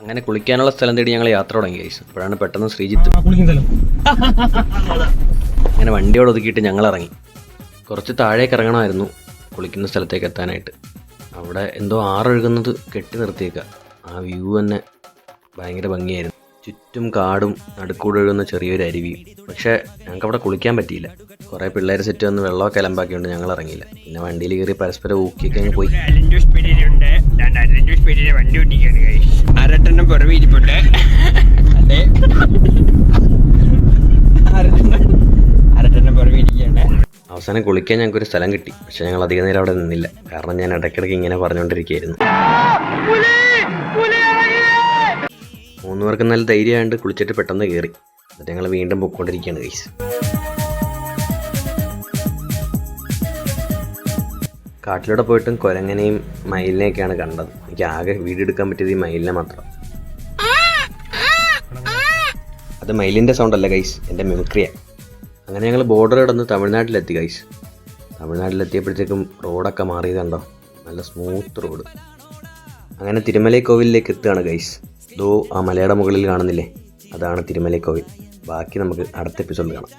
അങ്ങനെ കുളിക്കാനുള്ള സ്ഥലം തേടി ഞങ്ങൾ യാത്ര തുടങ്ങി ഗൈസ്. അപ്പോഴാണ് പെട്ടെന്ന് ശ്രീജിത്ത് അങ്ങനെ വണ്ടിയോട് ഒതുക്കിയിട്ട് ഞങ്ങൾ ഇറങ്ങി. കുറച്ച് താഴേക്ക് ഇറങ്ങണമായിരുന്നു കുളിക്കുന്ന സ്ഥലത്തേക്ക് എത്താനായിട്ട്. അവിടെ എന്തോ ആറൊഴുകുന്നത് കെട്ടി നിർത്തിയേക്കുക. ആ വ്യൂ തന്നെ ഭയങ്കര ഭംഗിയായിരുന്നു. ചുറ്റും കാടും നടുക്കൂടെ ഒഴുകുന്ന ചെറിയൊരു അരുവിയും. പക്ഷേ ഞങ്ങൾക്ക് അവിടെ കുളിക്കാൻ പറ്റിയില്ല. കുറേ പിള്ളേർ സെറ്റ് വന്ന് വെള്ളമൊക്കെ അലമ്പാക്കിയോണ്ട് ഞങ്ങൾ ഇറങ്ങിയില്ല. പിന്നെ വണ്ടിയിൽ കയറി പരസ്പരം ഊക്കിയൊക്കെ അങ്ങ് പോയി. വണ്ടി ഓടിക്കുകയാണ് ഗൈസ്. അരട്ടെണ്ണം പുറമെ ഇരിപ്പുണ്ട്. അതെ, അരട്ടെണ്ണം പുറമെ ഇരിക്കുകയാണ്. അവസാനം കുളിക്കാൻ ഞങ്ങൾക്കൊരു സ്ഥലം കിട്ടി. പക്ഷെ ഞങ്ങൾ അധിക നേരം അവിടെ നിന്നില്ല. കാരണം ഞാൻ ഇടയ്ക്കിടയ്ക്ക് ഇങ്ങനെ പറഞ്ഞുകൊണ്ടിരിക്കുകയായിരുന്നു. 3 പേർക്ക് നല്ല ധൈര്യമായിട്ട് കുളിച്ചിട്ട് പെട്ടെന്ന് കയറി. എന്നിട്ട് ഞങ്ങൾ വീണ്ടും പൊയ്ക്കൊണ്ടിരിക്കുകയാണ് ഗൈസ്. കാട്ടിലൂടെ പോയിട്ടും കുരങ്ങനെയും മയിലിനെയൊക്കെയാണ് കണ്ടത്. എനിക്ക് ആകെ വീഡിയോ എടുക്കാൻ പറ്റിയത് ഈ മയിലിനെ മാത്രം. അത് മയിലിൻ്റെ സൗണ്ടല്ല ഗൈസ്, എൻ്റെ മിമിക്രിയാണ്. അങ്ങനെ ഞങ്ങൾ ബോർഡർ കടന്ന് തമിഴ്നാട്ടിലെത്തി ഗൈസ്. തമിഴ്നാട്ടിലെത്തിയപ്പോഴത്തേക്കും റോഡൊക്കെ മാറിയത് കണ്ടോ, നല്ല സ്മൂത്ത് റോഡ്. അങ്ങനെ തിരുമലൈ കോവിലിലേക്ക് എത്തുകയാണ് ഗൈസ്. ദോ ആ മലയുടെ മുകളിൽ കാണുന്നില്ലേ, അതാണ് തിരുമലൈ കോവിൽ. ബാക്കി നമുക്ക് അടുത്ത എപ്പിസോഡിൽ കാണാം.